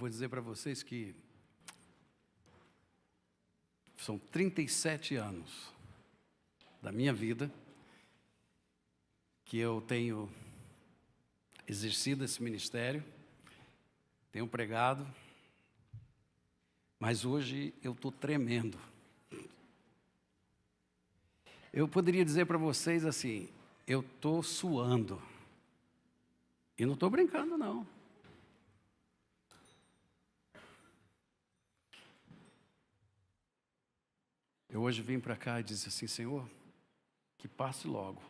vou dizer para vocês que são 37 anos da minha vida que eu tenho exercido esse ministério, tenho pregado, mas hoje eu estou tremendo. Eu poderia dizer para vocês assim, eu estou suando. E não estou brincando, não. Eu hoje vim para cá e disse assim, Senhor, que passe logo.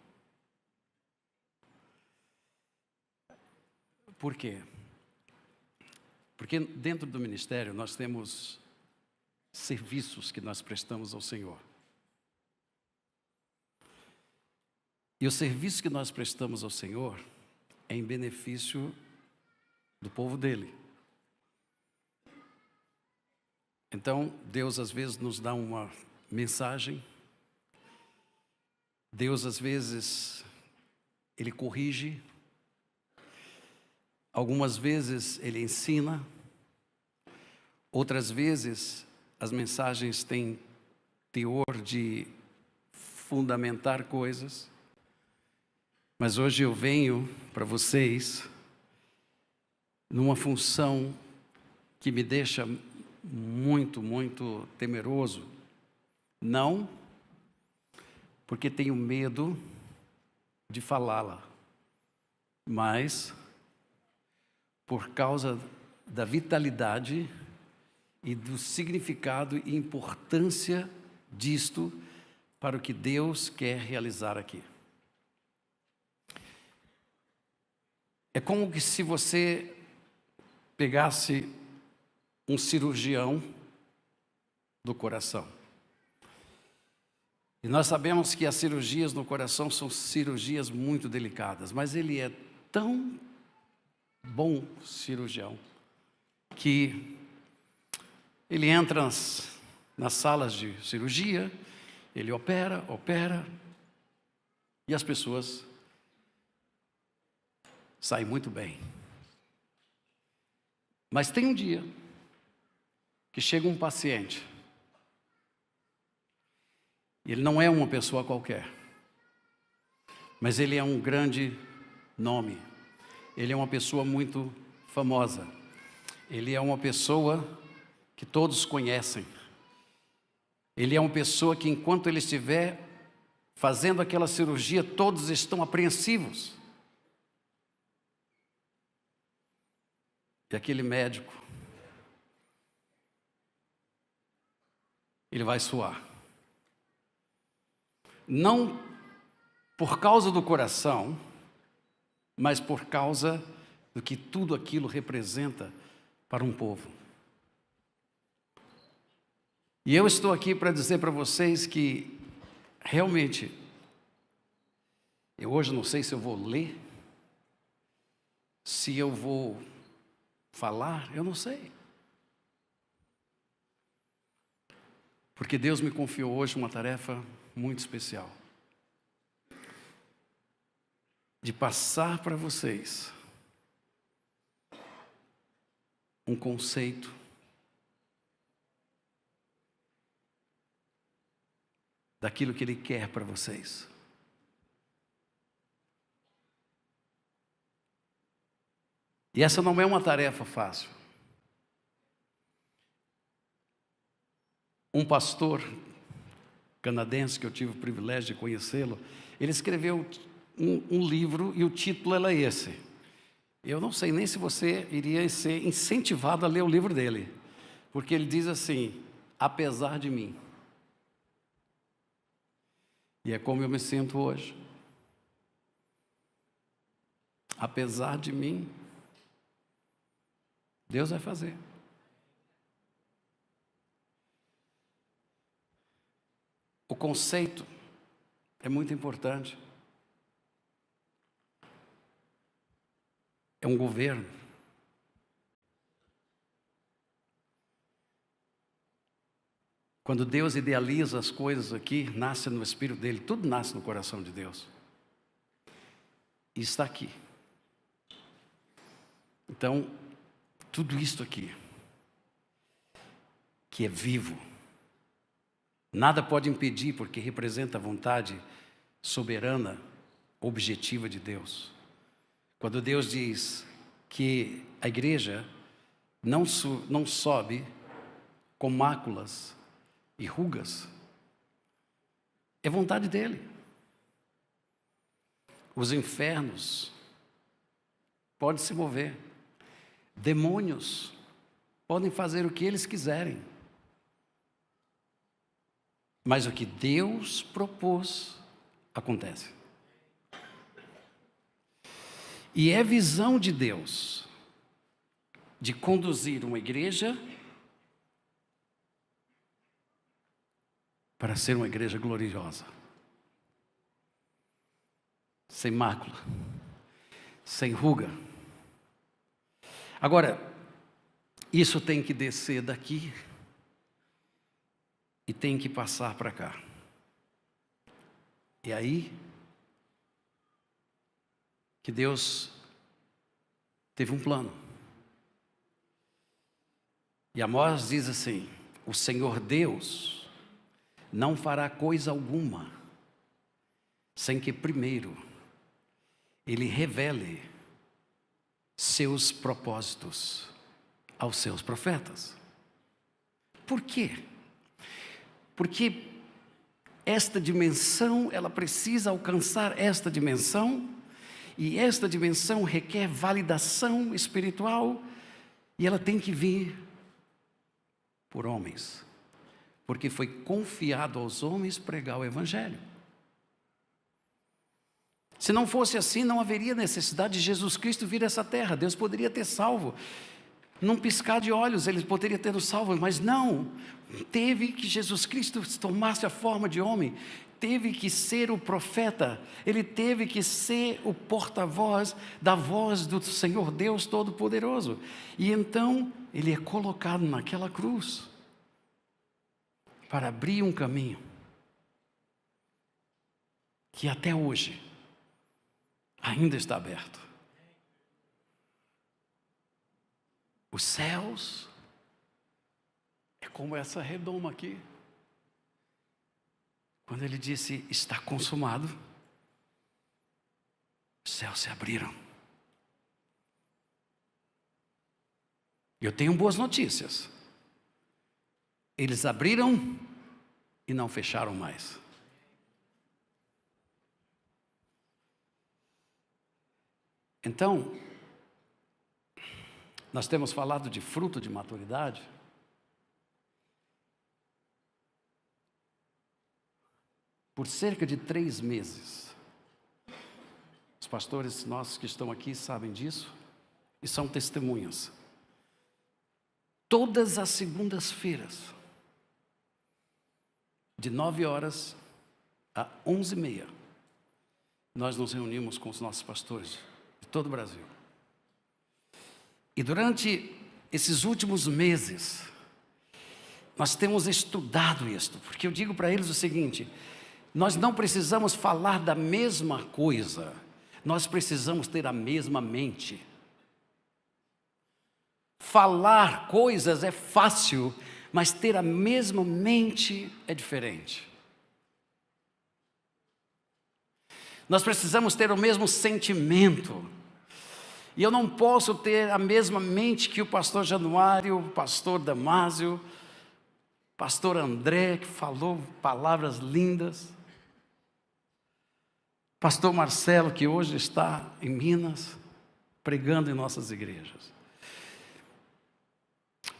Por quê? Porque dentro do ministério nós temos serviços que nós prestamos ao Senhor. E o serviço que nós prestamos ao Senhor é em benefício do povo dele. Então, Deus às vezes nos dá uma mensagem. Deus às vezes, Ele corrige. Algumas vezes Ele ensina. Outras vezes as mensagens têm teor de fundamentar coisas. Mas hoje eu venho para vocês numa função que me deixa muito, muito temeroso. Não porque tenho medo de falá-la, mas por causa da vitalidade e do significado e importância disto para o que Deus quer realizar aqui. É como que se você pegasse um cirurgião do coração. E nós sabemos que as cirurgias no coração são cirurgias muito delicadas, mas ele é tão bom cirurgião que ele entra nas salas de cirurgia, ele opera, e as pessoas saem muito bem. Mas tem um dia que chega um paciente, ele não é uma pessoa qualquer, mas ele é um grande nome, ele é uma pessoa muito famosa, ele é uma pessoa que todos conhecem, ele é uma pessoa que enquanto ele estiver fazendo aquela cirurgia, todos estão apreensivos. E aquele médico, ele vai suar. Não por causa do coração, mas por causa do que tudo aquilo representa para um povo. E eu estou aqui para dizer para vocês que, realmente, eu hoje não sei se eu vou ler, se eu vou falar, eu não sei. Porque Deus me confiou hoje uma tarefa muito especial. De passar para vocês um conceito daquilo que Ele quer para vocês. E essa não é uma tarefa fácil. Um pastor canadense, que eu tive o privilégio de conhecê-lo, ele escreveu um livro e o título é esse. Eu não sei nem se você iria ser incentivado a ler o livro dele, porque ele diz assim, apesar de mim. E é como eu me sinto hoje. Apesar de mim, Deus vai fazer. O conceito é muito importante. É um governo. Quando Deus idealiza as coisas aqui, nasce no espírito dele, tudo nasce no coração de Deus. E está aqui. Então, tudo isto aqui que é vivo. Nada pode impedir, porque representa a vontade soberana, objetiva de Deus. Quando Deus diz que a igreja não sobe com máculas e rugas, é vontade dele. Os infernos podem se mover, demônios podem fazer o que eles quiserem, mas o que Deus propôs acontece. E é visão de Deus de conduzir uma igreja para ser uma igreja gloriosa, sem mácula, sem ruga. Agora, isso tem que descer daqui e tem que passar para cá. E aí que Deus teve um plano. E Amós diz assim: o Senhor Deus não fará coisa alguma sem que primeiro Ele revele seus propósitos aos seus profetas. Por quê? Porque esta dimensão, ela precisa alcançar esta dimensão, e esta dimensão requer validação espiritual, e ela tem que vir por homens, porque foi confiado aos homens pregar o Evangelho. Se não fosse assim, não haveria necessidade de Jesus Cristo vir a essa terra. Deus poderia ter salvo, num piscar de olhos Ele poderia ter nos salvo, mas não, teve que Jesus Cristo tomasse a forma de homem, teve que ser o profeta, Ele teve que ser o porta-voz da voz do Senhor Deus Todo-Poderoso, e então Ele é colocado naquela cruz, para abrir um caminho, que até hoje, ainda está aberto. Os céus é como essa redoma aqui. Quando ele disse, está consumado, os céus se abriram. Eu tenho boas notícias. Eles abriram e não fecharam mais. Então, nós temos falado de fruto de maturidade. Por cerca de 3 meses. Os pastores nossos que estão aqui sabem disso e são testemunhas. Todas as segundas-feiras, de 9 horas a 11h30, nós nos reunimos com os nossos pastores de todo o Brasil. E durante esses últimos meses, nós temos estudado isto, porque eu digo para eles o seguinte: nós não precisamos falar da mesma coisa, nós precisamos ter a mesma mente. Falar coisas é fácil, mas ter a mesma mente é diferente. Nós precisamos ter o mesmo sentimento. E eu não posso ter a mesma mente que o pastor Januário, o pastor Damásio, o pastor André, que falou palavras lindas, pastor Marcelo, que hoje está em Minas, pregando em nossas igrejas.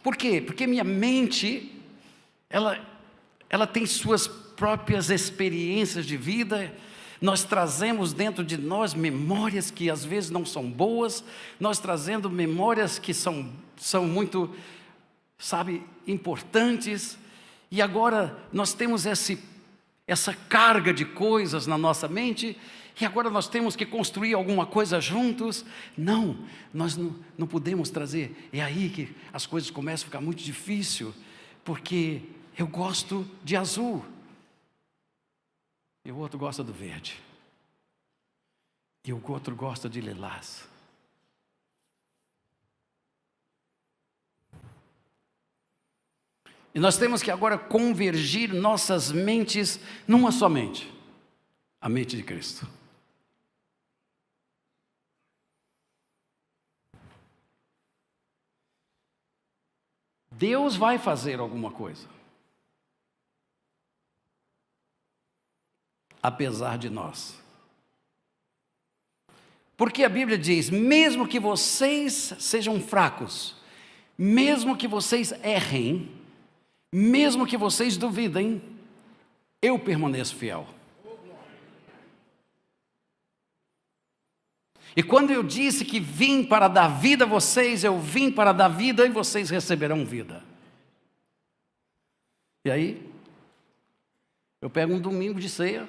Por quê? Porque minha mente, ela tem suas próprias experiências de vida. Nós trazemos dentro de nós memórias que às vezes não são boas, nós trazendo memórias que são muito, importantes, e agora nós temos essa carga de coisas na nossa mente, e agora nós temos que construir alguma coisa juntos. Não, nós não podemos trazer. É aí que as coisas começam a ficar muito difícil, porque eu gosto de azul, e o outro gosta do verde, e o outro gosta de lilás. E nós temos que agora convergir nossas mentes numa só mente, a mente de Cristo. Deus vai fazer alguma coisa, apesar de nós. Porque a Bíblia diz, mesmo que vocês sejam fracos, mesmo que vocês errem, mesmo que vocês duvidem, eu permaneço fiel. E quando eu disse que vim para dar vida a vocês, eu vim para dar vida e vocês receberão vida. E aí, eu pego um domingo de ceia,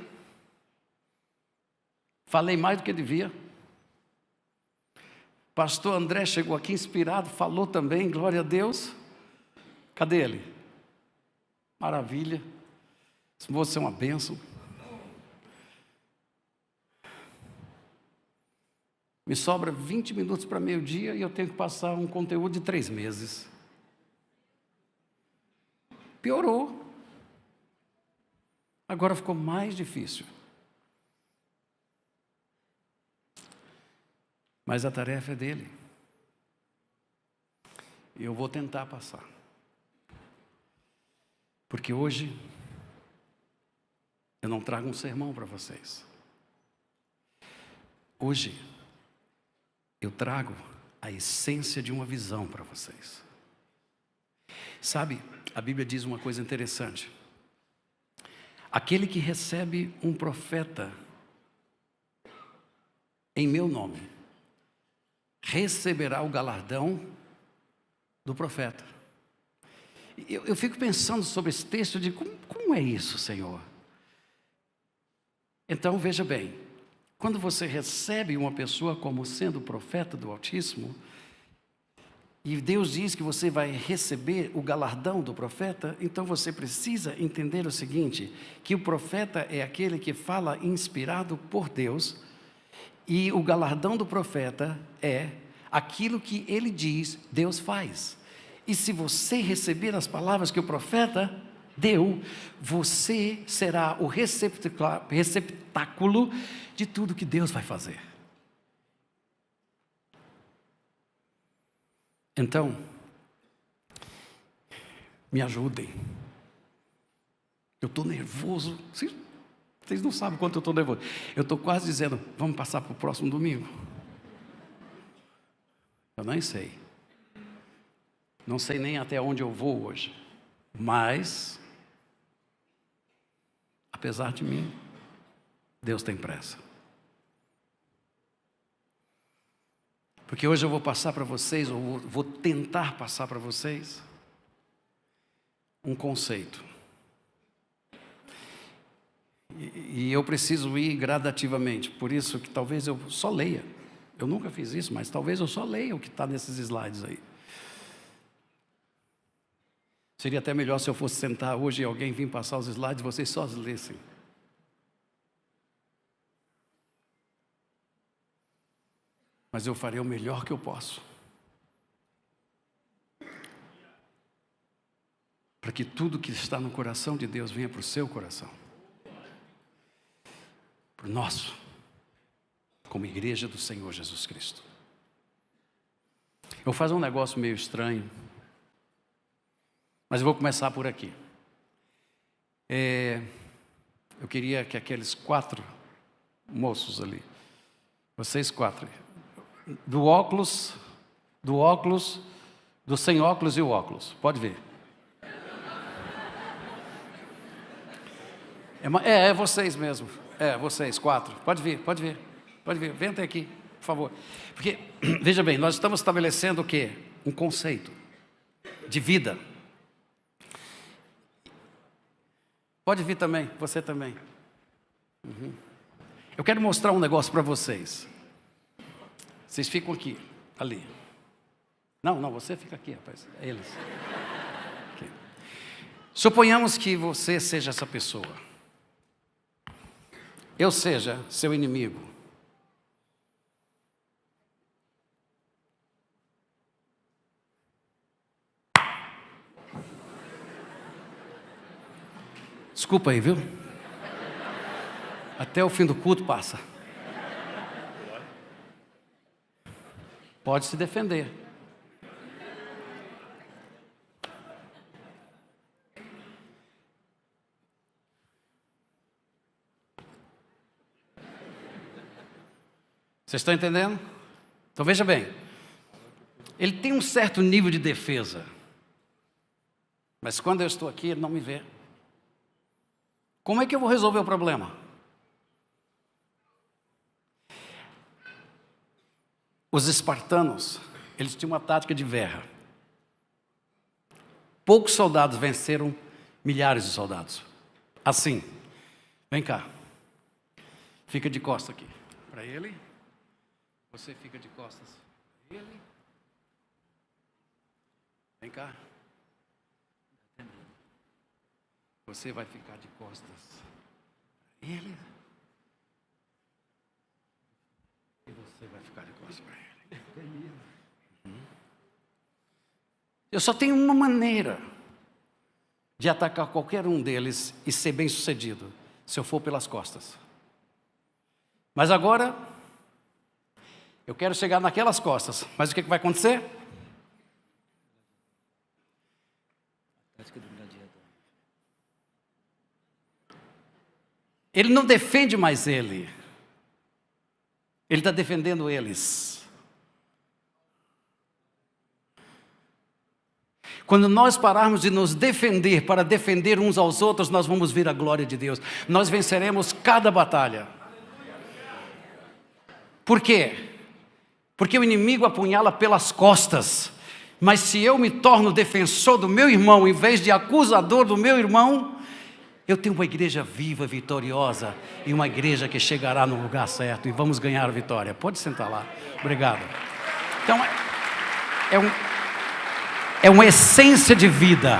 falei mais do que devia. Pastor André chegou aqui inspirado, falou também, glória a Deus. Cadê ele? Maravilha. Esse moço é uma bênção. Me sobra 20 minutos para meio-dia e eu tenho que passar um conteúdo de 3 meses. Piorou. Agora ficou mais difícil. Mas a tarefa é dele. E eu vou tentar passar. Porque hoje eu não trago um sermão para vocês. Hoje eu trago a essência de uma visão para vocês. Sabe, a Bíblia diz uma coisa interessante. Aquele que recebe um profeta em meu nome, receberá o galardão do profeta. Eu fico pensando sobre esse texto de como é isso, Senhor? Então, veja bem, quando você recebe uma pessoa como sendo profeta do Altíssimo, e Deus diz que você vai receber o galardão do profeta, então você precisa entender o seguinte, que o profeta é aquele que fala inspirado por Deus, e o galardão do profeta é aquilo que ele diz, Deus faz. E se você receber as palavras que o profeta deu, você será o receptáculo de tudo que Deus vai fazer. Então, me ajudem. Eu estou nervoso. Vocês não sabem quanto eu estou nervoso. Eu estou quase dizendo, vamos passar para o próximo domingo. Eu nem sei. Não sei nem até onde eu vou hoje. Mas, apesar de mim, Deus tem pressa. Porque hoje eu vou passar para vocês, ou vou tentar passar para vocês, um conceito. E eu preciso ir gradativamente, por isso que talvez eu só leia. Eu nunca fiz isso, mas talvez eu só leia o que está nesses slides aí. Seria até melhor se eu fosse sentar hoje e alguém vir passar os slides e vocês só os lessem. Mas eu farei o melhor que eu posso. Para que tudo que está no coração de Deus venha para o seu coração. Para o nosso. Como igreja do Senhor Jesus Cristo. Eu vou fazer um negócio meio estranho. Mas eu vou começar por aqui. Eu queria que aqueles 4 moços ali, vocês 4, do óculos, do sem óculos e o óculos, pode ver. É vocês mesmo, vocês 4, pode vir, vem até aqui, por favor. Porque, veja bem, nós estamos estabelecendo o quê? Um conceito de vida. Pode vir também, você também. Eu quero mostrar um negócio para vocês. Vocês ficam aqui, ali. Não, você fica aqui, rapaz. É eles. Aqui. Suponhamos que você seja essa pessoa. Eu seja seu inimigo. Desculpa aí, viu? Até o fim do culto passa. Pode se defender. Vocês estão entendendo? Então veja bem. Ele tem um certo nível de defesa. Mas quando eu estou aqui, ele não me vê. Como é que eu vou resolver o problema? Os espartanos, eles tinham uma tática de guerra. Poucos soldados venceram milhares de soldados. Assim, vem cá. Fica de costas aqui. Para ele. Você fica de costas para ele. Vem cá. Você vai ficar de costas para ele. E você vai ficar de costas para ele. Eu só tenho uma maneira de atacar qualquer um deles e ser bem sucedido, se eu for pelas costas. Mas agora, eu quero chegar naquelas costas. Mas o que vai acontecer? Ele não defende mais ele. Ele está defendendo eles. Quando nós pararmos de nos defender para defender uns aos outros, nós vamos ver a glória de Deus. Nós venceremos cada batalha. Por quê? Porque o inimigo apunhala pelas costas. Mas se eu me torno defensor do meu irmão, em vez de acusador do meu irmão, eu tenho uma igreja viva, vitoriosa, e uma igreja que chegará no lugar certo, e vamos ganhar a vitória. Pode sentar lá. Obrigado. Então, é uma essência de vida.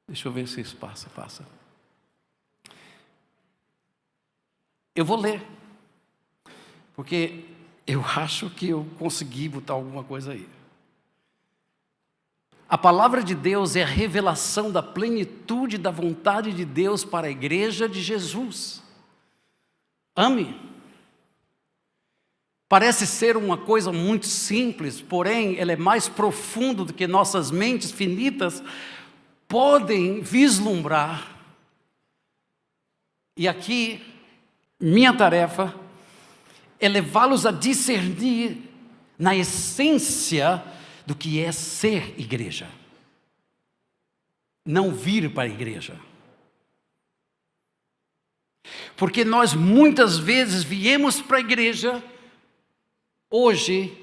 Deixa eu ver se isso passa. Eu vou ler, porque eu acho que eu consegui botar alguma coisa aí. A palavra de Deus é a revelação da plenitude da vontade de Deus para a igreja de Jesus. Ame. Parece ser uma coisa muito simples, porém, ela é mais profunda do que nossas mentes finitas podem vislumbrar. E aqui, minha tarefa é levá-los a discernir na essência do que é ser igreja. Não vir para a igreja. Porque nós muitas vezes viemos para a igreja, hoje,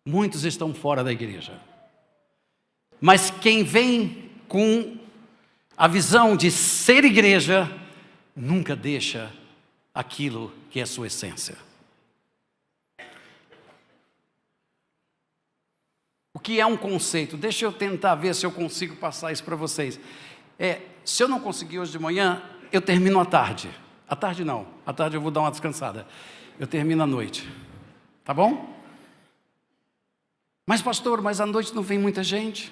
muitos estão fora da igreja. Mas quem vem com a visão de ser igreja, nunca deixa aquilo que é a sua essência. O que é um conceito? Deixa eu tentar ver se eu consigo passar isso para vocês. Se eu não conseguir hoje de manhã, eu termino à tarde. À tarde não, à tarde eu vou dar uma descansada. Eu termino à noite. Tá bom? Mas pastor, mas à noite não vem muita gente?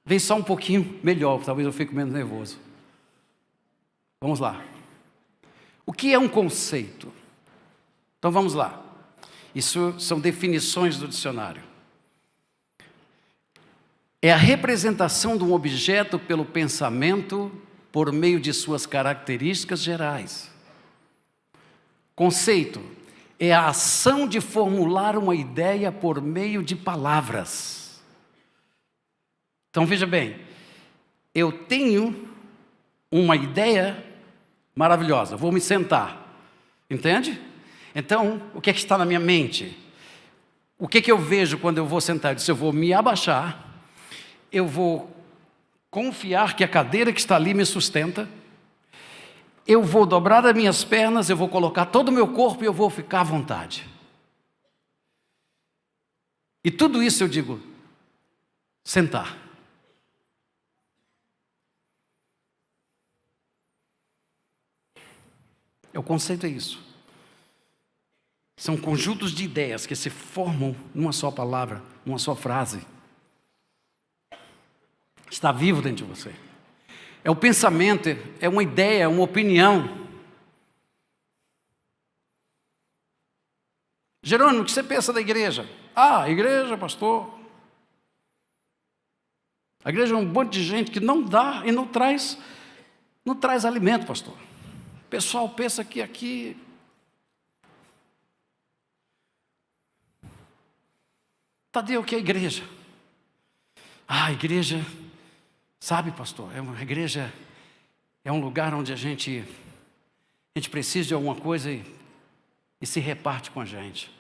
Vem só um pouquinho melhor, talvez eu fique menos nervoso. Vamos lá. O que é um conceito? Então vamos lá. Isso são definições do dicionário. É a representação de um objeto pelo pensamento por meio de suas características gerais. Conceito é a ação de formular uma ideia por meio de palavras. Então veja bem, eu tenho uma ideia maravilhosa, vou me sentar, entende? Então, o que é que está na minha mente? O que é que eu vejo quando eu vou sentar? Eu vou me abaixar, eu vou confiar que a cadeira que está ali me sustenta, eu vou dobrar as minhas pernas, eu vou colocar todo o meu corpo e eu vou ficar à vontade. E tudo isso eu digo, sentar. O conceito é isso. São conjuntos de ideias que se formam numa só palavra, numa só frase. Está vivo dentro de você. É o pensamento, é uma ideia, é uma opinião. Jerônimo, o que você pensa da igreja? Ah, a igreja, pastor. A igreja é um monte de gente que não dá e não traz alimento, pastor. O pessoal pensa que aqui... Tadeu, o que é a igreja? Ah, a igreja, sabe, pastor, a igreja é um lugar onde a gente precisa de alguma coisa e se reparte com a gente.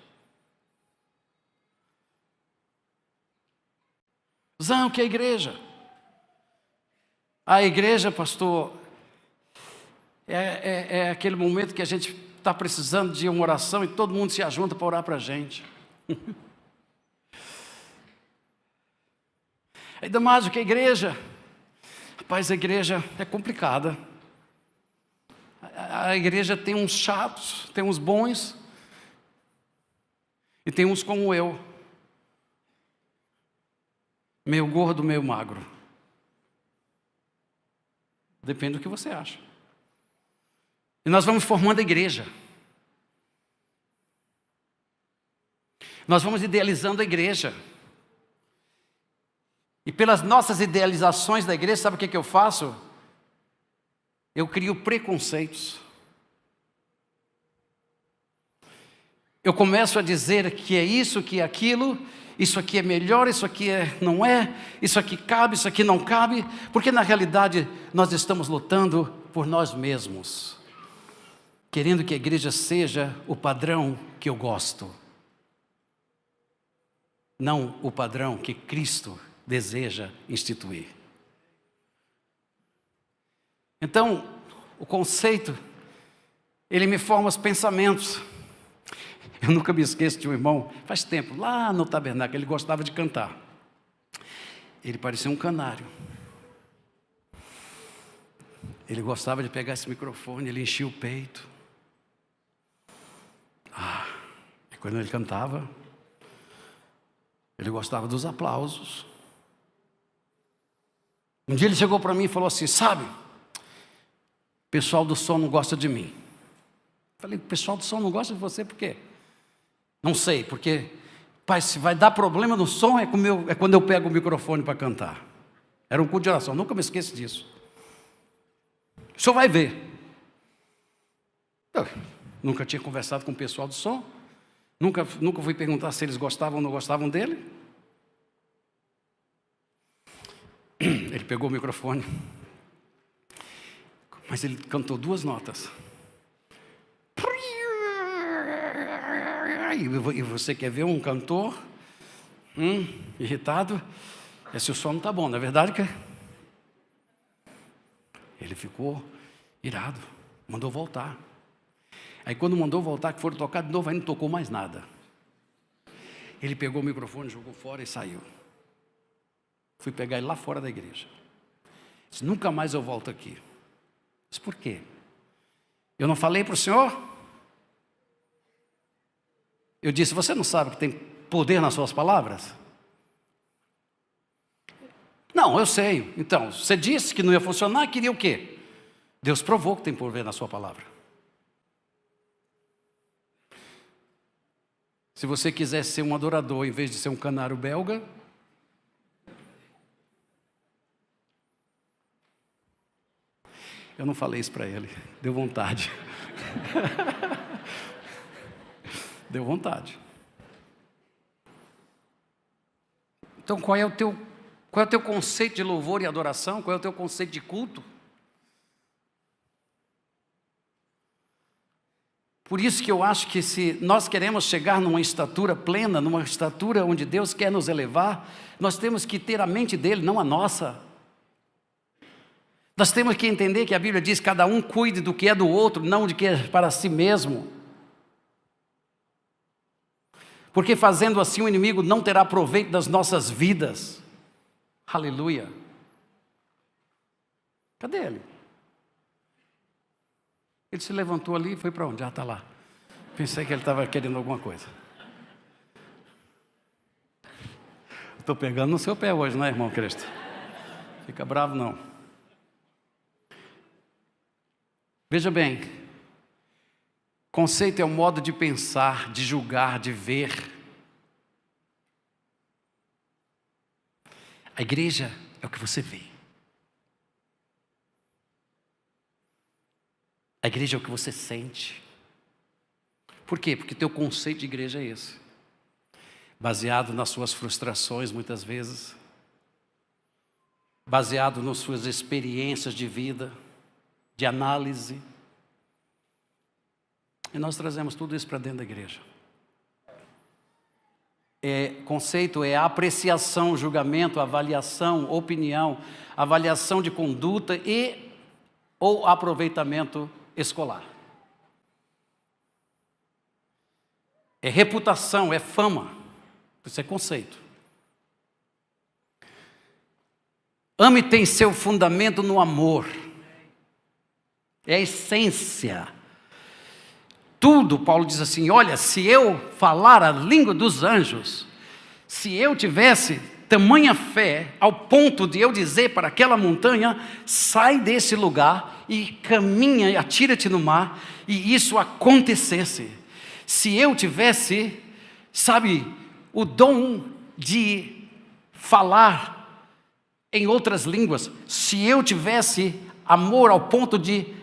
Zão, o que é a igreja? A igreja, pastor, é aquele momento que a gente está precisando de uma oração e todo mundo se ajunta para orar para a gente. Ainda mais o que a igreja? Rapaz, a igreja é complicada. A igreja tem uns chatos, tem uns bons, e tem uns como eu. Meio gordo, meio magro. Depende do que você acha. E nós vamos formando a igreja. Nós vamos idealizando a igreja. E pelas nossas idealizações da igreja, sabe o que eu faço? Eu crio preconceitos. Eu começo a dizer que é isso, que é aquilo, isso aqui é melhor, isso aqui não é, isso aqui cabe, isso aqui não cabe, porque na realidade nós estamos lutando por nós mesmos, querendo que a igreja seja o padrão que eu gosto, não o padrão que Cristo deseja instituir. Então, o conceito, ele me forma os pensamentos. Eu nunca me esqueço de um irmão, faz tempo, lá no tabernáculo, ele gostava de cantar. Ele parecia um canário. Ele gostava de pegar esse microfone, ele enchia o peito. E quando ele cantava, ele gostava dos aplausos. Um dia ele chegou para mim e falou assim, sabe, o pessoal do som não gosta de mim. Falei, o pessoal do som não gosta de você por quê? Não sei, porque, pai, se vai dar problema no som é quando eu pego o microfone para cantar. Era um culto de oração, nunca me esqueço disso. O senhor vai ver. Eu nunca tinha conversado com o pessoal do som, nunca fui perguntar se eles gostavam ou não gostavam dele. Ele pegou o microfone, mas ele cantou 2 notas. E você quer ver um cantor irritado? É se o som não está bom, não é verdade? Ele ficou irado, mandou voltar. Aí quando mandou voltar, que foram tocar de novo, aí não tocou mais nada. Ele pegou o microfone, jogou fora e saiu. Fui pegar ele lá fora da igreja. Disse, nunca mais eu volto aqui. Disse, por quê? Eu não falei para o senhor? Eu disse, você não sabe que tem poder nas suas palavras? Não, eu sei. Então, você disse que não ia funcionar, queria o quê? Deus provou que tem poder na sua palavra. Se você quiser ser um adorador em vez de ser um canário belga, eu não falei isso para ele, deu vontade. Deu vontade. Então, qual é o teu conceito de louvor e adoração? Qual é o teu conceito de culto? Por isso que eu acho que se nós queremos chegar numa estatura plena, numa estatura onde Deus quer nos elevar, nós temos que ter a mente dele, não a nossa. Nós temos que entender que a Bíblia diz que cada um cuide do que é do outro, não de que é para si mesmo. Porque fazendo assim o inimigo não terá proveito das nossas vidas. Aleluia. Cadê ele? Ele se levantou ali e foi para onde? Ah, está lá. Pensei que ele estava querendo alguma coisa. Estou pegando no seu pé hoje, não é, irmão Cristo? Fica bravo, não. Veja bem, conceito é o modo de pensar, de julgar, de ver. A igreja é o que você vê. A igreja é o que você sente. Por quê? Porque teu conceito de igreja é esse. Baseado nas suas frustrações, muitas vezes. Baseado nas suas experiências de vida, de análise. E nós trazemos tudo isso para dentro da igreja. Conceito é apreciação, julgamento, avaliação, opinião, avaliação de conduta ou aproveitamento escolar. É reputação, é fama. Isso é conceito. Ame tem seu fundamento no amor. É a essência. Tudo, Paulo diz assim, olha, se eu falar a língua dos anjos, se eu tivesse tamanha fé, ao ponto de eu dizer para aquela montanha, sai desse lugar e caminha e atira-te no mar, e isso acontecesse. Se eu tivesse, o dom de falar em outras línguas, se eu tivesse amor ao ponto de,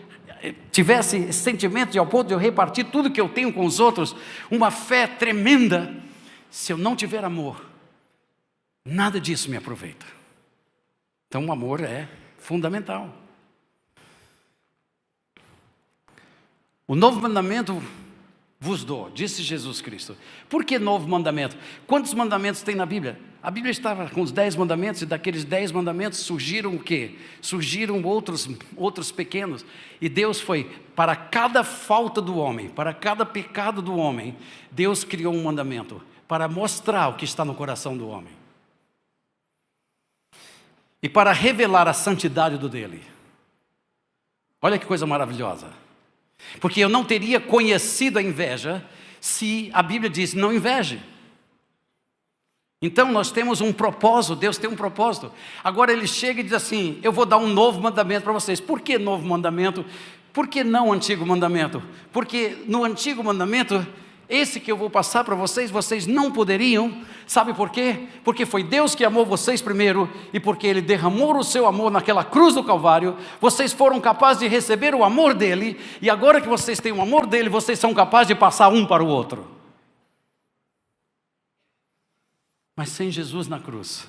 tivesse sentimento ao ponto de eu repartir tudo que eu tenho com os outros, uma fé tremenda, se eu não tiver amor, nada disso me aproveita. Então o amor é fundamental. O novo mandamento vos dou, disse Jesus Cristo. Por que novo mandamento? Quantos mandamentos tem na Bíblia? A Bíblia estava com os 10 mandamentos, e daqueles 10 mandamentos surgiram o quê? Surgiram outros pequenos. E Deus foi, para cada falta do homem, para cada pecado do homem, Deus criou um mandamento, para mostrar o que está no coração do homem. E para revelar a santidade do dele. Olha que coisa maravilhosa. Porque eu não teria conhecido a inveja se a Bíblia diz, não inveje. Então nós temos um propósito, Deus tem um propósito. Agora ele chega e diz assim, eu vou dar um novo mandamento para vocês. Por que novo mandamento? Por que não antigo mandamento? Porque no antigo mandamento, esse que eu vou passar para vocês, vocês não poderiam. Sabe por quê? Porque foi Deus que amou vocês primeiro, e porque Ele derramou o seu amor naquela cruz do Calvário, vocês foram capazes de receber o amor dEle, e agora que vocês têm o amor dEle, vocês são capazes de passar um para o outro. Mas sem Jesus na cruz,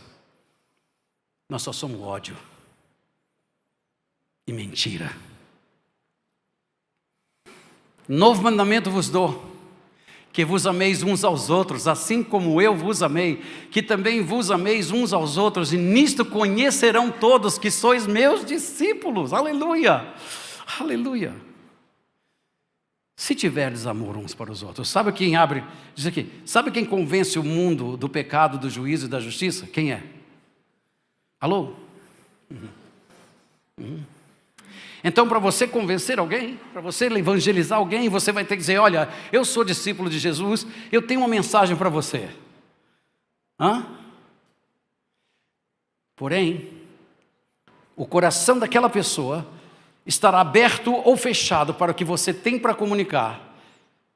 nós só somos ódio e mentira. Novo mandamento vos dou, que vos ameis uns aos outros, assim como eu vos amei, que também vos ameis uns aos outros, e nisto conhecerão todos que sois meus discípulos. Aleluia! Aleluia! Se tiverdes amor uns para os outros. Sabe quem abre? Diz aqui, sabe quem convence o mundo do pecado, do juízo e da justiça? Quem é? Alô? Então, para você convencer alguém, para você evangelizar alguém, você vai ter que dizer, olha, eu sou discípulo de Jesus, eu tenho uma mensagem para você. Porém, o coração daquela pessoa estará aberto ou fechado para o que você tem para comunicar,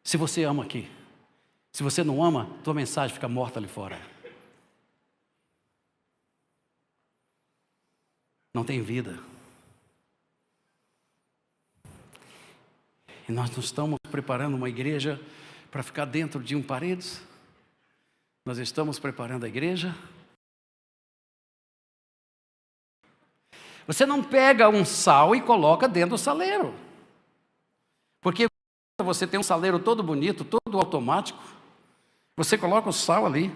se você ama aqui. Se você não ama, tua mensagem fica morta ali fora. Não tem vida. E nós não estamos preparando uma igreja para ficar dentro de paredes. Nós estamos preparando a igreja. Você não pega um sal e coloca dentro do saleiro. Porque você tem um saleiro todo bonito, todo automático. Você coloca o sal ali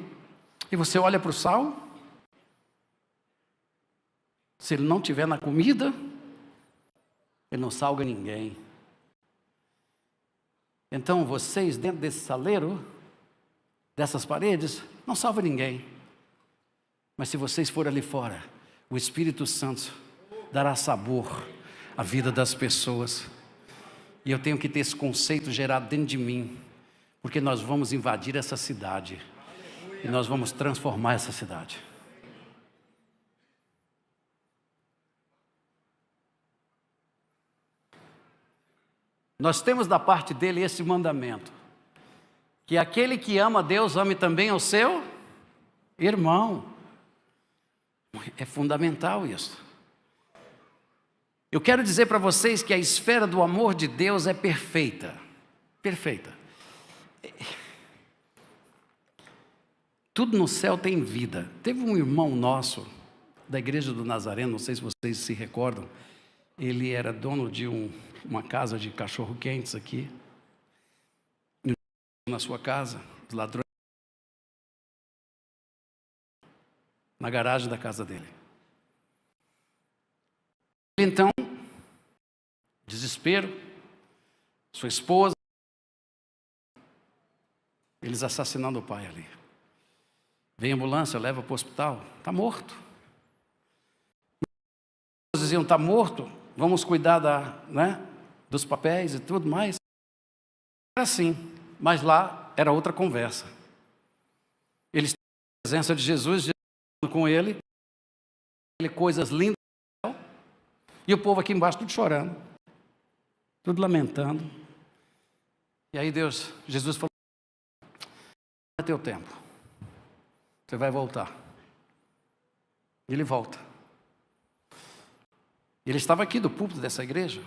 e você olha para o sal. Se ele não estiver na comida, ele não salga ninguém. Então vocês dentro desse saleiro, dessas paredes, não salva ninguém. Mas se vocês forem ali fora, o Espírito Santo dará sabor à vida das pessoas. E eu tenho que ter esse conceito gerado dentro de mim. Porque nós vamos invadir essa cidade. E nós vamos transformar essa cidade. Nós temos da parte dele esse mandamento: que aquele que ama a Deus, ame também ao seu irmão. É fundamental isso. Eu quero dizer para vocês que a esfera do amor de Deus é perfeita. Perfeita. Tudo no céu tem vida. Teve um irmão nosso, da igreja do Nazareno, não sei se vocês se recordam, ele era dono de uma casa de cachorro-quentes aqui, na sua casa, os ladrões, na garagem da casa dele. Então, desespero, sua esposa, eles assassinando o pai ali. Vem a ambulância, leva para o hospital, está morto. Eles diziam, está morto, vamos cuidar dos papéis e tudo mais. Era assim, mas lá era outra conversa. Eles estavam na presença de Jesus, Jesus com ele coisas lindas, e o povo aqui embaixo tudo chorando, tudo lamentando. E aí Jesus falou, não é teu tempo, você vai voltar. E ele volta. Ele estava aqui do púlpito dessa igreja.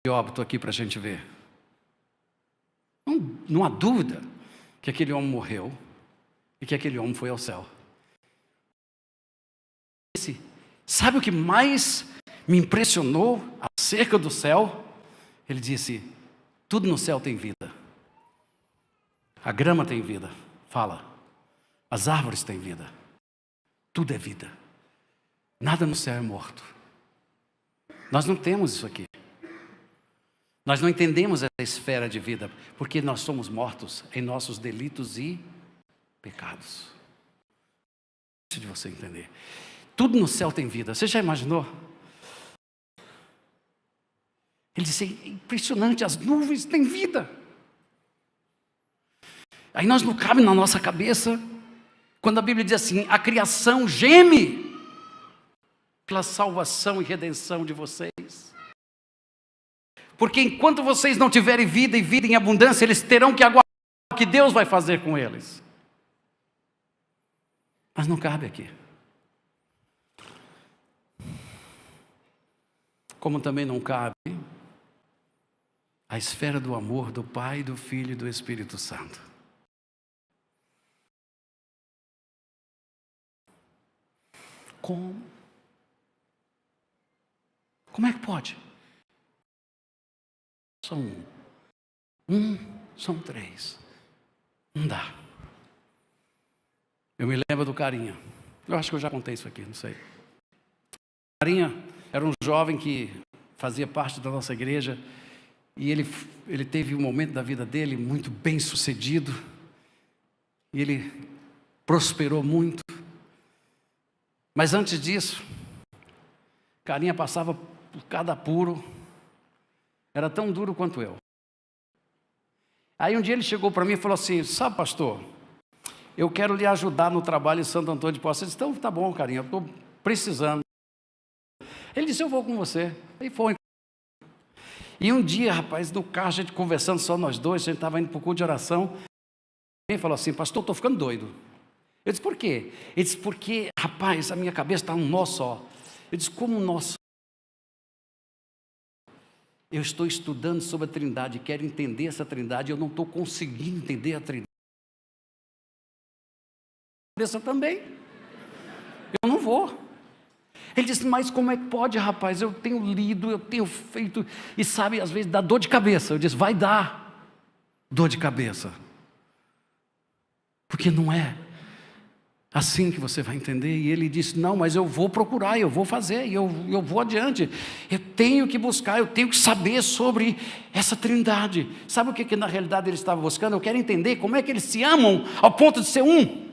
E óbito aqui para a gente ver. Não há dúvida que aquele homem morreu e que aquele homem foi ao céu. Sabe o que mais me impressionou acerca do céu? Ele disse, tudo no céu tem vida. A grama tem vida, fala. As árvores têm vida. Tudo é vida. Nada no céu é morto. Nós não temos isso aqui. Nós não entendemos essa esfera de vida, porque nós somos mortos em nossos delitos e pecados. É difícil de você entender. Tudo no céu tem vida. Você já imaginou? Ele disse, é impressionante, as nuvens têm vida. Aí nós não cabe na nossa cabeça, quando a Bíblia diz assim, a criação geme pela salvação e redenção de vocês. Porque enquanto vocês não tiverem vida e vida em abundância, eles terão que aguardar o que Deus vai fazer com eles. Mas não cabe aqui. Como também não cabe a esfera do amor do Pai, do Filho e do Espírito Santo. Como? Como é que pode? São são três. Não dá. Eu me lembro do Carinha. Eu acho que eu já contei isso aqui, não sei. Carinha era um jovem que fazia parte da nossa igreja e ele teve um momento da vida dele muito bem sucedido e ele prosperou muito. Mas antes disso, Carinha passava por cada apuro, era tão duro quanto eu. Aí um dia ele chegou para mim e falou assim, sabe pastor, eu quero lhe ajudar no trabalho em Santo Antônio de Poços. Eu disse, então tá bom, Carinha, eu estou precisando. Ele disse, eu vou com você. Aí foi. E um dia, rapaz, no carro, a gente conversando, só nós dois, a gente estava indo para o culto de oração. Ele falou assim, pastor, estou ficando doido. Eu disse, por quê? Ele disse, porque, rapaz, a minha cabeça está um nó só. Eu disse, como um nó só? Eu estou estudando sobre a Trindade, quero entender essa Trindade, eu não estou conseguindo entender a Trindade. Cabeça também. Eu não vou. Ele disse, mas como é que pode, rapaz? Eu tenho lido, eu tenho feito, e sabe, às vezes dá dor de cabeça. Eu disse, vai dar dor de cabeça. Porque não é assim que você vai entender. E ele disse, não, mas eu vou procurar, eu vou fazer, eu vou adiante. Eu tenho que buscar, eu tenho que saber sobre essa Trindade. Sabe o que na realidade ele estava buscando? Eu quero entender como é que eles se amam ao ponto de ser um.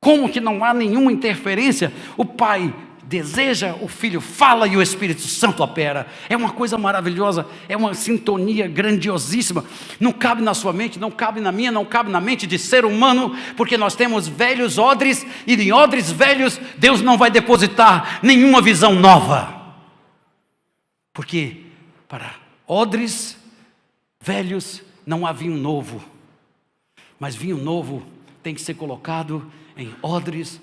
Como que não há nenhuma interferência? O Pai deseja, o Filho fala e o Espírito Santo opera. É uma coisa maravilhosa, é uma sintonia grandiosíssima. Não cabe na sua mente, não cabe na minha, não cabe na mente de ser humano, porque nós temos velhos odres, e em odres velhos Deus não vai depositar nenhuma visão nova. Porque para odres velhos não há vinho novo, mas vinho novo tem que ser colocado em odres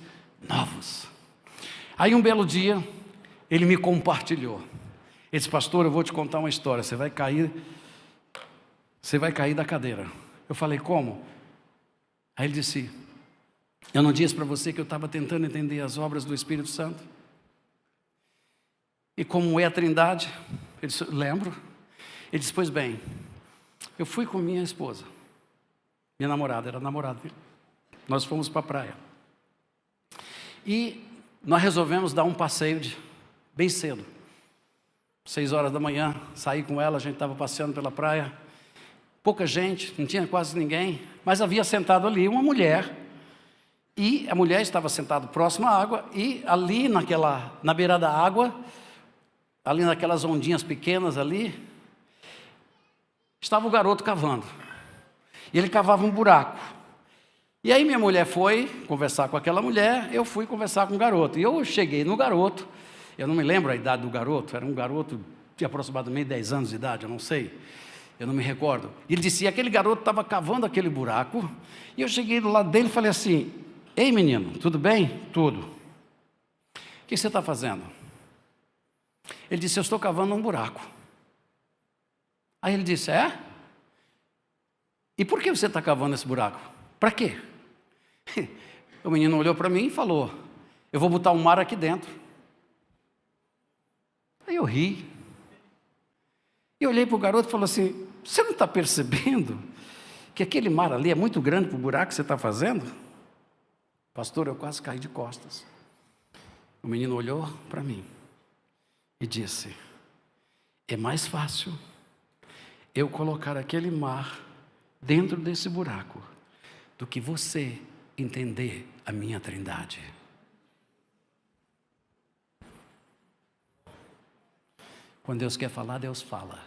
novos. Aí um belo dia, ele me compartilhou. Ele disse: pastor, eu vou te contar uma história, você vai cair da cadeira. Eu falei: como? Aí ele disse: eu não disse para você que eu estava tentando entender as obras do Espírito Santo? E como é a Trindade? Ele disse: lembro. Ele disse: pois bem, eu fui com minha esposa, minha namorada, era namorada dele. Nós fomos para a praia. E nós resolvemos dar um passeio bem cedo. 6 horas da manhã, saí com ela, a gente estava passeando pela praia. Pouca gente, não tinha quase ninguém, mas havia sentado ali uma mulher. E a mulher estava sentada próxima à água, e ali na beira da água, ali naquelas ondinhas pequenas ali, estava o garoto cavando. E ele cavava um buraco. E aí minha mulher foi conversar com aquela mulher, eu fui conversar com o garoto. E eu cheguei no garoto, eu não me lembro a idade do garoto, era um garoto de aproximadamente 10 anos de idade, eu não sei, eu não me recordo. E ele disse: e aquele garoto estava cavando aquele buraco, e eu cheguei do lado dele e falei assim: ei menino, tudo bem? Tudo. O que você está fazendo? Ele disse: eu estou cavando um buraco. Aí ele disse: é? E por que você está cavando esse buraco? Para quê? O menino olhou para mim e falou: eu vou botar um mar aqui dentro. Aí eu ri. E olhei para o garoto e falei assim: você não está percebendo que aquele mar ali é muito grande para o buraco que você está fazendo? Pastor, eu quase caí de costas. O menino olhou para mim e disse: é mais fácil eu colocar aquele mar dentro desse buraco do que você entender a minha Trindade. Quando Deus quer falar, Deus fala.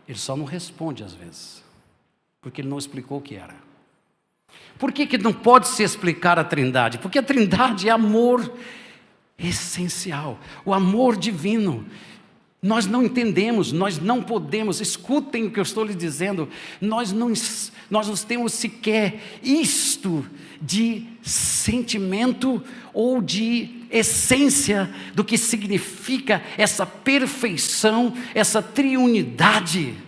Ele só não responde às vezes, porque Ele não explicou o que era. Por que não pode se explicar a Trindade? Porque a Trindade é amor essencial, o amor divino. Nós não entendemos, nós não podemos, escutem o que eu estou lhe dizendo, nós não temos sequer isto de sentimento ou de essência do que significa essa perfeição, essa triunidade.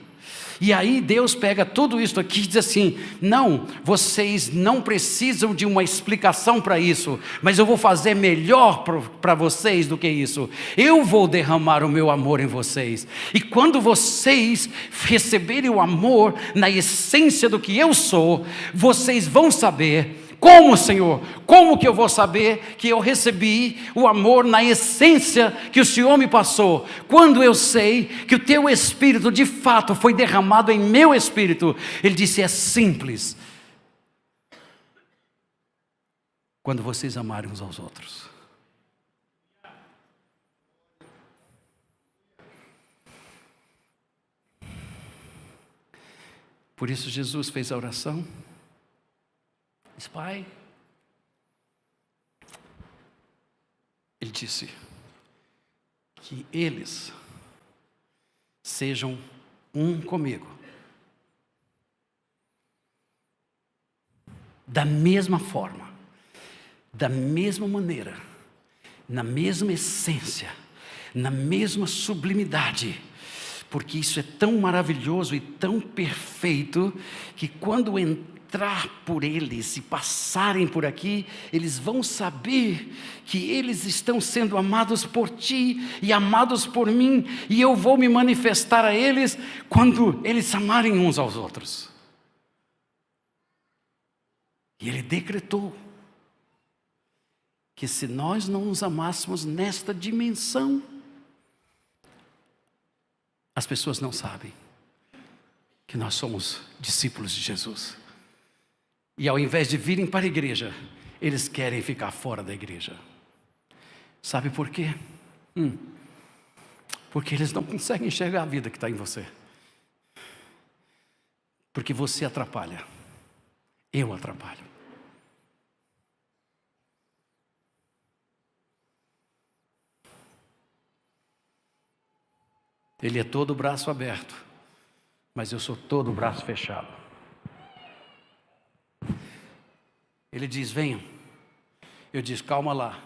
E aí Deus pega tudo isso aqui e diz assim: não, vocês não precisam de uma explicação para isso, mas eu vou fazer melhor para vocês do que isso. Eu vou derramar o meu amor em vocês. E quando vocês receberem o amor na essência do que eu sou, vocês vão saber. Como, Senhor? Como que eu vou saber que eu recebi o amor na essência que o Senhor me passou? Quando eu sei que o teu Espírito de fato foi derramado em meu espírito. Ele disse: é simples. Quando vocês amarem uns aos outros. Por isso Jesus fez a oração. Diz: Pai, Ele disse que eles sejam um comigo, da mesma forma, da mesma maneira, na mesma essência, na mesma sublimidade, porque isso é tão maravilhoso e tão perfeito, que quando entrar por eles e passarem por aqui, eles vão saber que eles estão sendo amados por ti e amados por mim, e eu vou me manifestar a eles quando eles amarem uns aos outros. E Ele decretou que se nós não nos amássemos nesta dimensão, as pessoas não sabem que nós somos discípulos de Jesus. E ao invés de virem para a igreja, eles querem ficar fora da igreja. Sabe por quê? Porque eles não conseguem enxergar a vida que está em você. Porque você atrapalha. Eu atrapalho. Ele é todo braço aberto, mas eu sou todo braço fechado. Ele diz, venham. Eu digo, calma lá.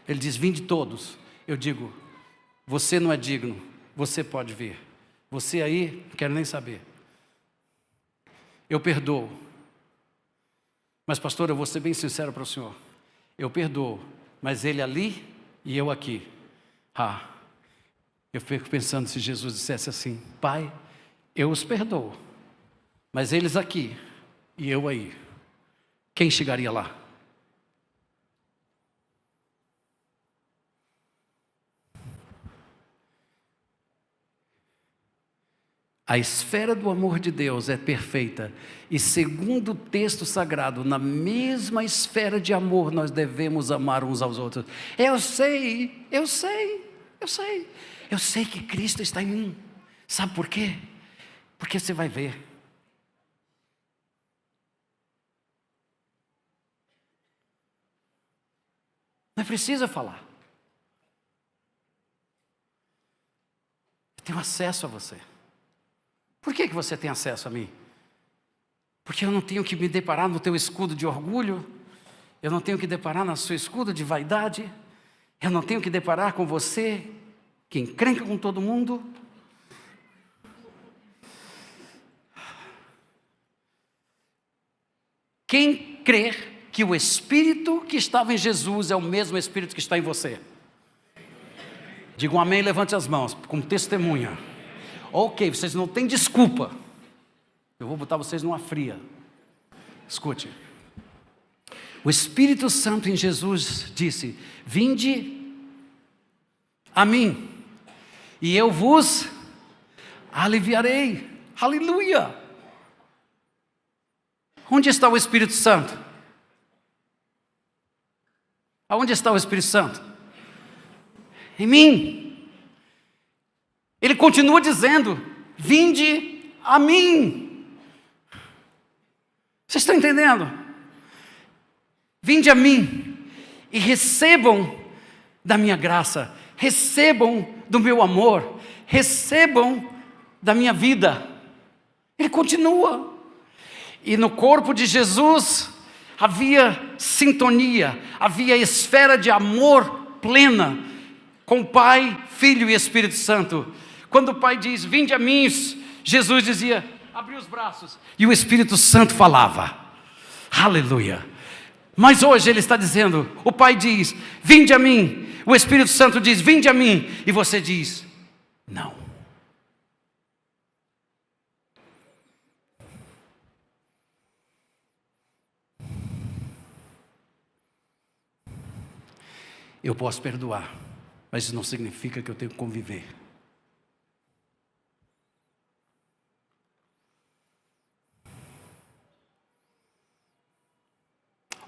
Ele diz, vinde todos. Eu digo, você não é digno, você pode vir. Você aí, não quero nem saber. Eu perdoo. Mas pastor, eu vou ser bem sincero para o senhor. Eu perdoo, mas ele ali e eu aqui. Eu fico pensando se Jesus dissesse assim, Pai, eu os perdoo, mas eles aqui e eu aí. Quem chegaria lá? A esfera do amor de Deus é perfeita. E segundo o texto sagrado, na mesma esfera de amor nós devemos amar uns aos outros. Eu sei que Cristo está em mim. Sabe por quê? Porque você vai ver. Não precisa falar. Eu tenho acesso a você. Por que você tem acesso a mim? Porque eu não tenho que me deparar no teu escudo de orgulho. Eu não tenho que deparar no seu escudo de vaidade. Eu não tenho que deparar com você, que encrenca com todo mundo. Quem crer que o Espírito que estava em Jesus é o mesmo Espírito que está em você? Diga um amém, levante as mãos, como testemunha. Ok, vocês não têm desculpa. Eu vou botar vocês numa fria. Escute. O Espírito Santo em Jesus disse, vinde a mim, e eu vos aliviarei. Aleluia! Onde está o Espírito Santo? Aonde está o Espírito Santo? Em mim. Ele continua dizendo, vinde a mim. Vocês estão entendendo? Vinde a mim e recebam da minha graça, recebam do meu amor, recebam da minha vida. Ele continua. E no corpo de Jesus havia sintonia, havia esfera de amor plena com o Pai, Filho e Espírito Santo. Quando o Pai diz, vinde a mim, Jesus dizia, abriu os braços. E o Espírito Santo falava. Aleluia. Mas hoje Ele está dizendo, o Pai diz, vinde a mim. O Espírito Santo diz, vinde a mim. E você diz, não. Eu posso perdoar, mas isso não significa que eu tenho que conviver.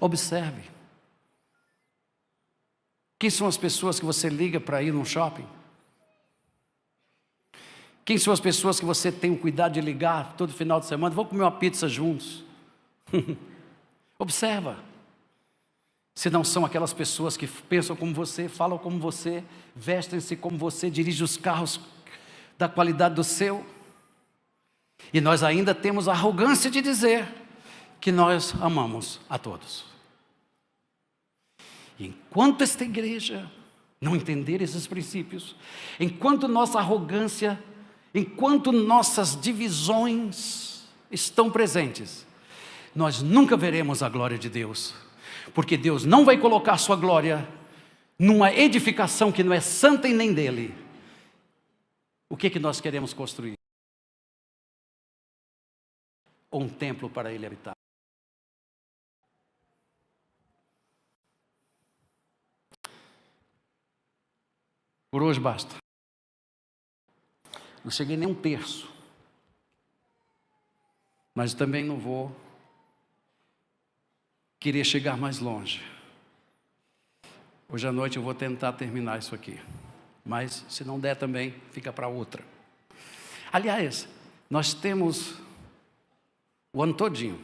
Observe. Quem são as pessoas que você liga para ir num shopping? Quem são as pessoas que você tem o cuidado de ligar todo final de semana? Vamos comer uma pizza juntos. Observa. Se não são aquelas pessoas que pensam como você, falam como você, vestem-se como você, dirigem os carros da qualidade do seu. E nós ainda temos a arrogância de dizer que nós amamos a todos. E enquanto esta igreja não entender esses princípios, enquanto nossa arrogância, enquanto nossas divisões estão presentes, nós nunca veremos a glória de Deus, porque Deus não vai colocar sua glória numa edificação que não é santa e nem dele. O que nós queremos construir? Um templo para ele habitar. Por hoje basta. Não cheguei nem um terço. Mas também não vou querer chegar mais longe. Hoje à noite eu vou tentar terminar isso aqui. Mas se não der também, fica para outra. Aliás, nós temos o ano todinho.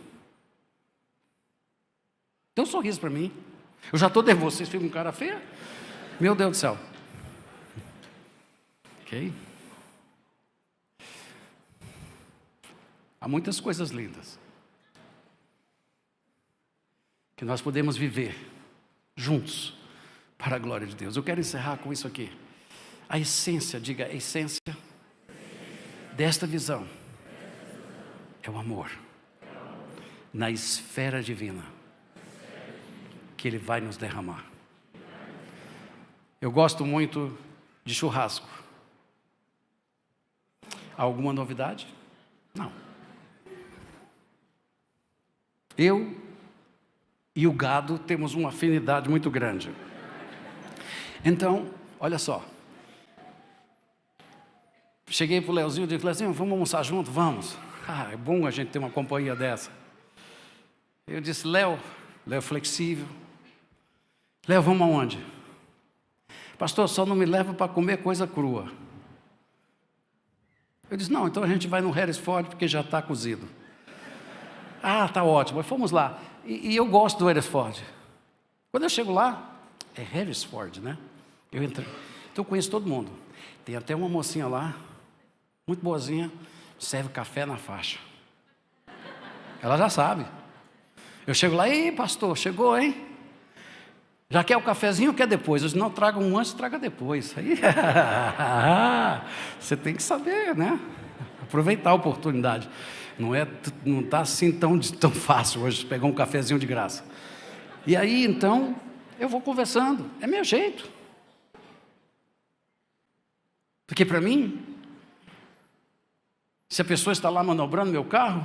Dê um sorriso para mim. Eu já estou nervoso, vocês ficam com cara feia? Meu Deus do céu. Ok? Há muitas coisas lindas que nós podemos viver juntos para a glória de Deus. Eu quero encerrar com isso aqui. A essência, diga, a essência desta visão é o amor na esfera divina que Ele vai nos derramar. Eu gosto muito de churrasco. Há alguma novidade? Não. Eu e o gado temos uma afinidade muito grande. Então, olha só. Cheguei para o Leozinho e disse, Leozinho, vamos almoçar junto? Vamos. Ah, é bom a gente ter uma companhia dessa. Eu disse, Léo é flexível. Léo, vamos aonde? Pastor, só não me leva para comer coisa crua. Eu disse, não, então a gente vai no Harrisford porque já está cozido. Ah, tá ótimo, fomos lá. E eu gosto do Harrisford. Quando eu chego lá, é Harrisford, né? Eu entrei. Então eu conheço todo mundo. Tem até uma mocinha lá, muito boazinha, serve café na faixa. Ela já sabe. Eu chego lá, ei pastor, chegou, hein? Já quer o cafezinho ou quer depois? Eu disse, não, traga um antes, traga depois. Aí, você tem que saber, né? Aproveitar a oportunidade. Não está assim tão fácil hoje pegar um cafezinho de graça. E aí, então, eu vou conversando. É meu jeito. Porque para mim, se a pessoa está lá manobrando meu carro,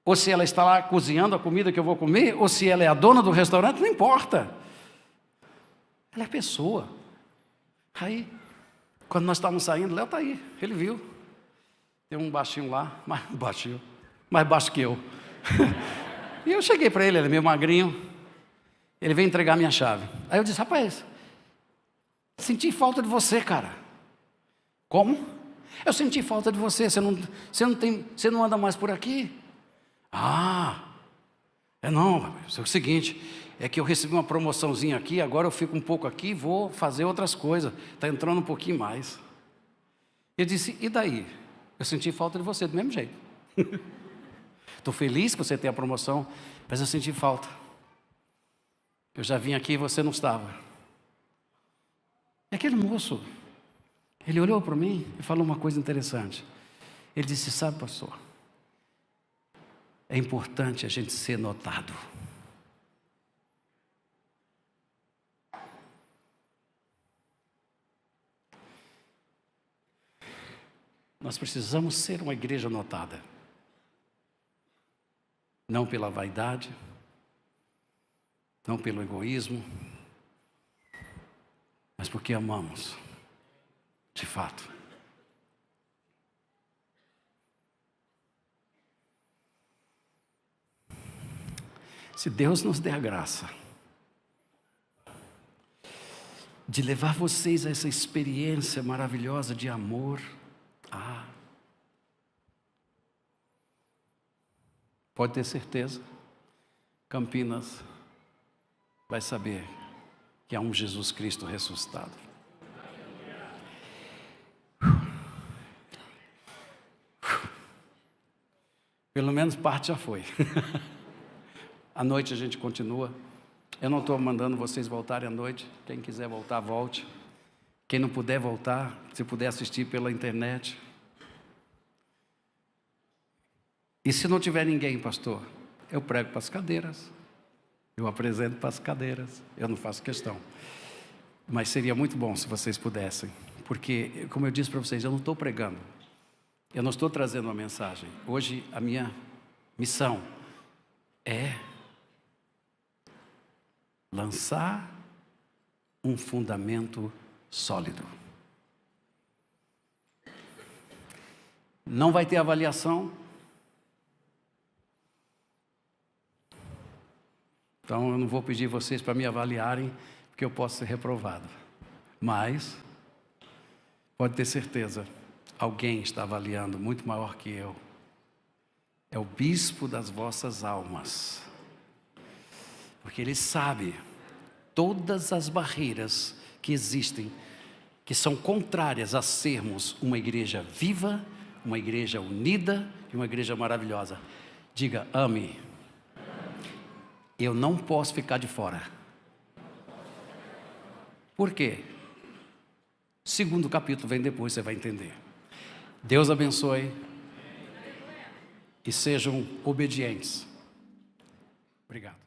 ou se ela está lá cozinhando a comida que eu vou comer, ou se ela é a dona do restaurante, não importa. Ela é a pessoa. Aí, quando nós estávamos saindo, Léo está aí, ele viu. Tem um baixinho lá, mais baixo que eu. E eu cheguei para ele é meio magrinho. Ele veio entregar minha chave. Aí eu disse, rapaz, senti falta de você, cara. Como? Eu senti falta de você, você não anda mais por aqui? Ah, não, é o seguinte, é que eu recebi uma promoçãozinha aqui, agora eu fico um pouco aqui e vou fazer outras coisas. Está entrando um pouquinho mais. Eu disse, e daí? Eu senti falta de você do mesmo jeito. Estou feliz que você tenha a promoção, mas eu senti falta. Eu já vim aqui e você não estava. E aquele moço, ele olhou para mim e falou uma coisa interessante. Ele disse, sabe, pastor, é importante a gente ser notado. Nós precisamos ser uma igreja notada. Não pela vaidade, não pelo egoísmo, mas porque amamos, de fato. Se Deus nos der a graça de levar vocês a essa experiência maravilhosa de amor, pode ter certeza, Campinas vai saber que há um Jesus Cristo ressuscitado. Pelo menos parte já foi. À noite a gente continua. Eu não estou mandando vocês voltarem à noite. Quem quiser voltar, volte. Quem não puder voltar, se puder assistir pela internet. E se não tiver ninguém, pastor, eu prego para as cadeiras. Eu apresento para as cadeiras. Eu não faço questão. Mas seria muito bom se vocês pudessem. Porque, como eu disse para vocês, eu não estou pregando. Eu não estou trazendo uma mensagem. Hoje a minha missão é lançar um fundamento sólido. Não vai ter avaliação. Então eu não vou pedir vocês para me avaliarem, porque eu posso ser reprovado. Mas, pode ter certeza, alguém está avaliando muito maior que eu. É o bispo das vossas almas. Porque ele sabe todas as barreiras que existem, que são contrárias a sermos uma igreja viva, uma igreja unida e uma igreja maravilhosa. Diga, ame. Eu não posso ficar de fora. Por quê? Segundo capítulo vem depois, você vai entender. Deus abençoe e sejam obedientes. Obrigado.